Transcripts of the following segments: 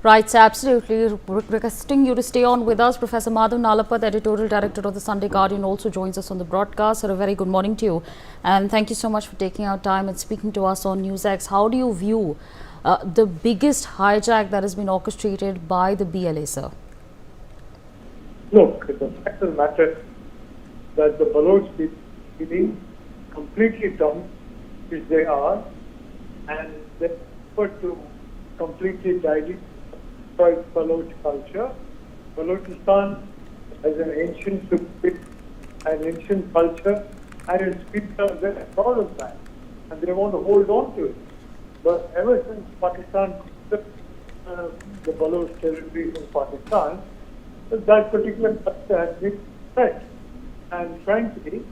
Right, so absolutely. Requesting you to stay on with us. Professor Madhav Nalapad, Editorial Director of the Sunday Guardian, also joins us on the broadcast. So a very good morning to you. And thank you so much for taking out time and speaking to us on NewsX. How do you view the biggest hijack that has been orchestrated by the BLA, sir? Look, the fact of the matter that the Baloch people feeling completely dumb, which they are, and they effort to completely dilute Baloch culture. Balochistan has an ancient culture, and its people are very proud of that, and they want to hold on to it. But ever since Pakistan took the Baloch territory from Pakistan, that particular culture has been threat. And frankly,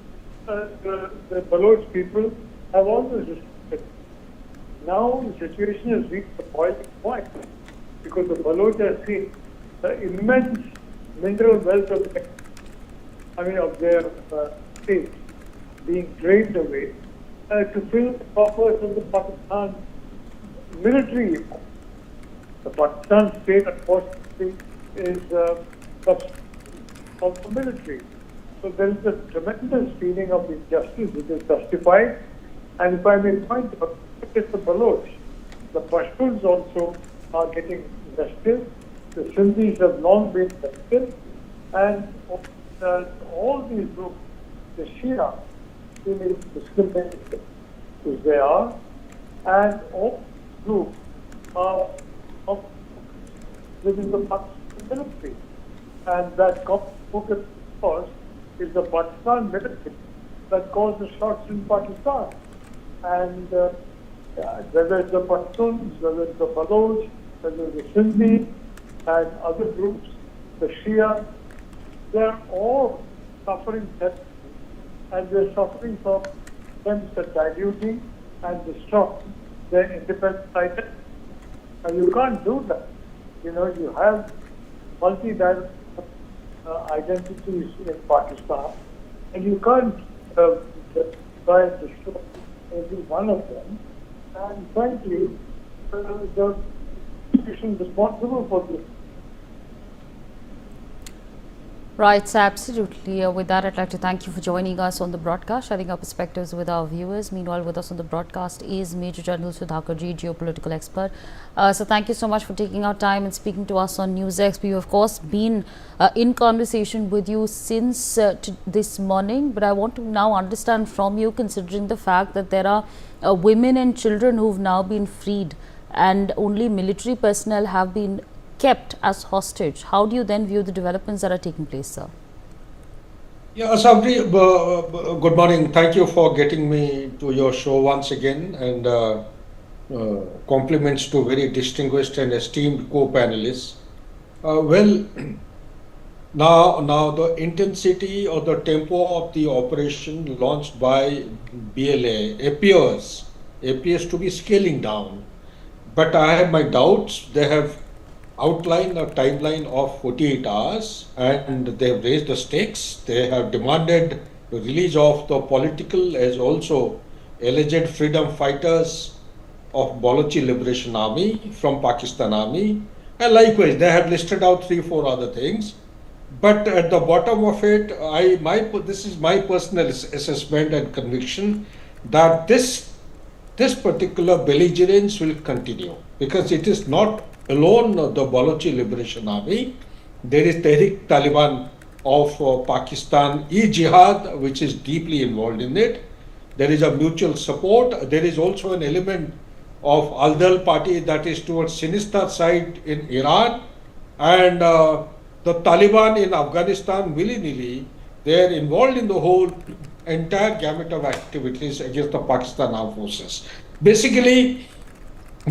the Baloch people have always respected. Now the situation has reached the boiling point because the Baloch has seen the immense mineral wealth of their state being drained away to fill the coffers of the Pakistan military. The Pakistan state, unfortunately, is of the military. So there is a tremendous feeling of injustice which is justified. And if I may point out, it's the Baloch. The Pashtuns also are getting vested. The Sindhis have long been vested. And all these groups, the Shia, feeling discriminated, which they are, and all groups are within the Pakistan military. And that focus, of course, is the Pakistan military that calls the shots in Pakistan. And whether it's the Pashtuns, whether it's the Baloch, whether it's the Sindhi and other groups, the Shia, they're all suffering death, and they're suffering from attempts at diluting and disrupting their independent identity. And you can't do that. You know, you have multi-dimensional identities in Pakistan, and you can't try and destroy every one of them. And frankly, the institution responsible for this. Right, so absolutely. With that, I'd like to thank you for joining us on the broadcast, sharing our perspectives with our viewers. Meanwhile, with us on the broadcast is Major General Sudhakarji, geopolitical expert. So thank you so much for taking our time and speaking to us on NewsX. We've, of course, been in conversation with you since this morning, but I want to now understand from you, considering the fact that there are women and children who've now been freed and only military personnel have been kept as hostage. How do you then view the developments that are taking place, sir? Yeah, Sabri, good morning. Thank you for getting me to your show once again, and compliments to very distinguished and esteemed co-panelists. Now the intensity or the tempo of the operation launched by BLA appears to be scaling down, but I have my doubts. They have outlined a timeline of 48 hours, and they have raised the stakes. They have demanded the release of the political as also alleged freedom fighters of Balochistan Liberation Army from Pakistan Army, and likewise they have listed out 3-4 other things. But at the bottom of it, this is my personal assessment and conviction that this particular belligerence will continue, because it is not alone the Balochistan Liberation Army. There is Tehrik-Taliban of Pakistan, e-Jihad, which is deeply involved in it. There is a mutual support. There is also an element of Al-Dal party that is towards Sinistar side in Iran, and the Taliban in Afghanistan willy-nilly. They are involved in the whole entire gamut of activities against the Pakistan armed forces. Basically,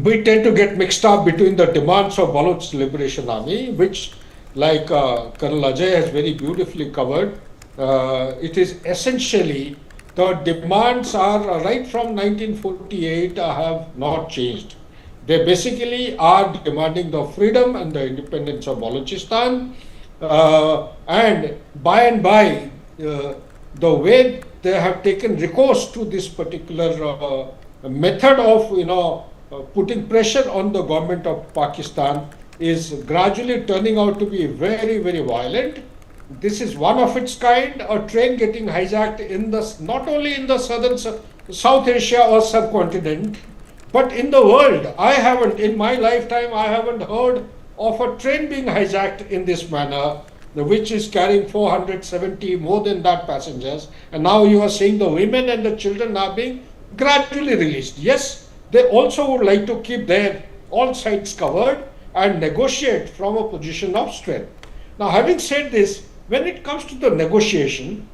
we tend to get mixed up between the demands of Balochistan Liberation Army, which, like Colonel Ajay has very beautifully covered, it is essentially the demands are right from 1948 have not changed. They basically are demanding the freedom and the independence of Balochistan, and by the way they have taken recourse to this particular method of putting pressure on the government of Pakistan is gradually turning out to be very, very violent. This is one of its kind, a train getting hijacked in the, not only in the South Asia or subcontinent, but in the world. I haven't, in my lifetime, I haven't heard of a train being hijacked in this manner, which is carrying 470, more than that passengers. And now you are saying the women and the children are being gradually released. Yes, they also would like to keep their all sides covered and negotiate from a position of strength. Now, having said this, when it comes to the negotiation,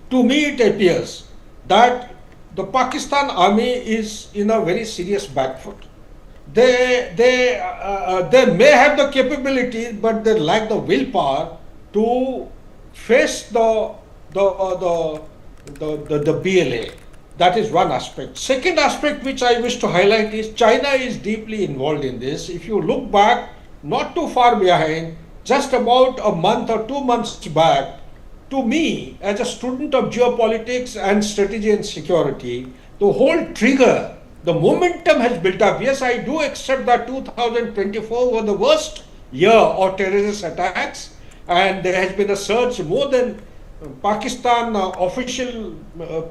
to me it appears that the Pakistan army is in a very serious back foot. They may have the capability, but they lack the willpower to face the BLA. That is one aspect. Second aspect which I wish to highlight is China is deeply involved in this. If you look back, not too far behind, just about a month or 2 months back, to me, as a student of geopolitics and strategy and security, the whole trigger, the momentum has built up. Yes, I do accept that 2024 was the worst year of terrorist attacks, and there has been a surge more than Pakistan official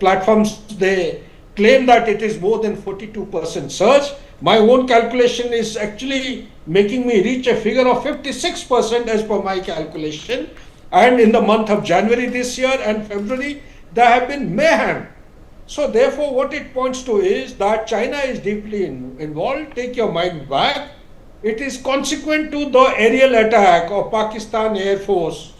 platforms. They claim that it is more than 42% surge. My own calculation is actually making me reach a figure of 56% as per my calculation. And in the month of January this year and February, there have been mayhem. So therefore, what it points to is that China is deeply involved. Take your mind back. It is consequent to the aerial attack of Pakistan Air Force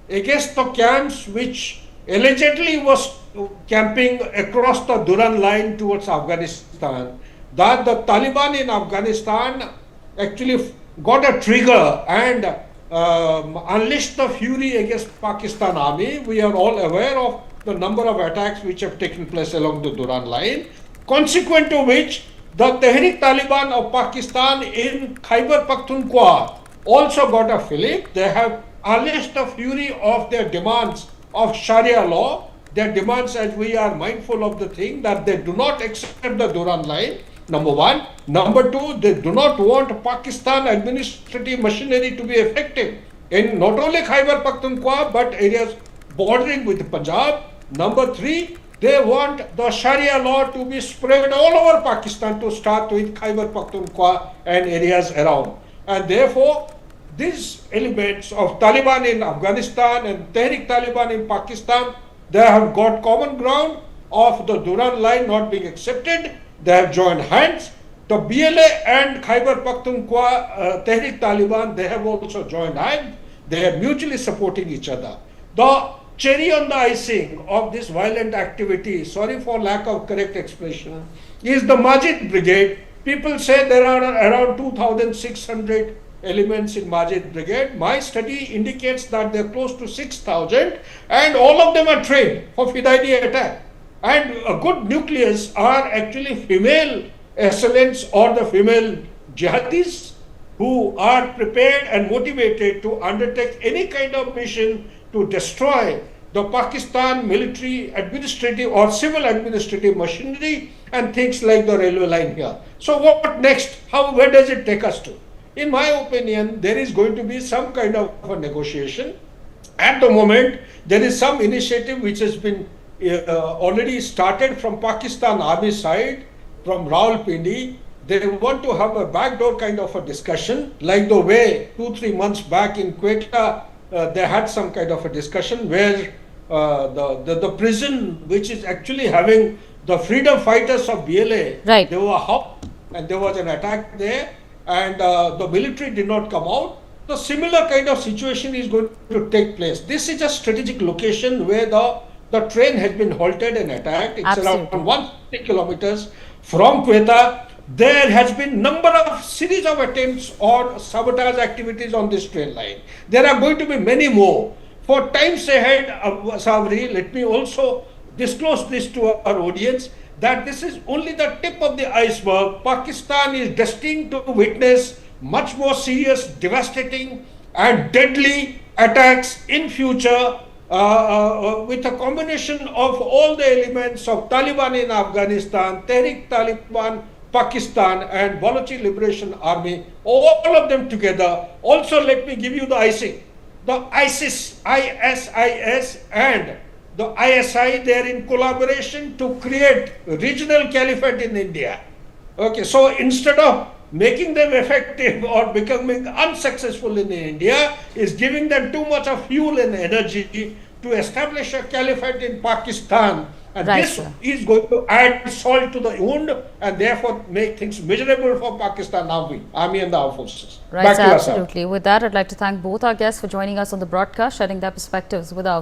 against the camps which allegedly was camping across the Durand line towards Afghanistan, that the Taliban in Afghanistan actually got a trigger and unleashed the fury against Pakistan army. We are all aware of the number of attacks which have taken place along the Durand line, consequent to which the Tehrik Taliban of Pakistan in Khyber Pakhtunkhwa also got a fillip. They have unleashed the fury of their demands of Sharia law, their demands, as we are mindful of the thing that they do not accept the Durand line, number one. Number two, they do not want Pakistan administrative machinery to be effective in not only Khyber Pakhtunkhwa but areas bordering with Punjab. Number three, they want the Sharia law to be spread all over Pakistan, to start with Khyber Pakhtunkhwa and areas around. And therefore, these elements of Taliban in Afghanistan and Tehrik Taliban in Pakistan, they have got common ground of the Durand line not being accepted. They have joined hands. The BLA and Khyber Pakhtunkhwa Tehrik Taliban, they have also joined hands. They are mutually supporting each other. The cherry on the icing of this violent activity, sorry for lack of correct expression, is the Majid Brigade. People say there are around 2,600 elements in Majid Brigade. My study indicates that they are close to 6,000, and all of them are trained for Fidaini attack. And a good nucleus are actually female assailants or the female jihadis who are prepared and motivated to undertake any kind of mission to destroy the Pakistan military, administrative or civil administrative machinery and things like the railway line here. So what next? Where does it take us to? In my opinion, there is going to be some kind of a negotiation. At the moment, there is some initiative which has been already started from Pakistan Army side, from Rawalpindi. They want to have a backdoor kind of a discussion, like the way 2-3 months back in Quetta, they had some kind of a discussion where the prison, which is actually having the freedom fighters of BLA, Right. they were hopped and there was an attack there, and the military did not come out. The similar kind of situation is going to take place. This is a strategic location where the train has been halted and attacked. It's Absolutely. around 150 kilometers from Quetta. There has been number of series of attempts or sabotage activities on this train line. There are going to be many more. For times ahead, Savri, let me also disclose this to our audience, that this is only the tip of the iceberg. Pakistan is destined to witness much more serious, devastating and deadly attacks in future with a combination of all the elements of Taliban in Afghanistan, Tehrik Taliban Pakistan and Balochistan Liberation Army, all of them together. Also, let me give you the icing. The ISIS and the ISI, they are in collaboration to create regional caliphate in India. Okay, so instead of making them effective or becoming unsuccessful in India, is giving them too much of fuel and energy to establish a caliphate in Pakistan. And Right, this sir. is going to add salt to the wound and therefore make things miserable for Pakistan Army and the armed forces. Right, Back sir, to us, sir. absolutely. With that, I'd like to thank both our guests for joining us on the broadcast, sharing their perspectives with our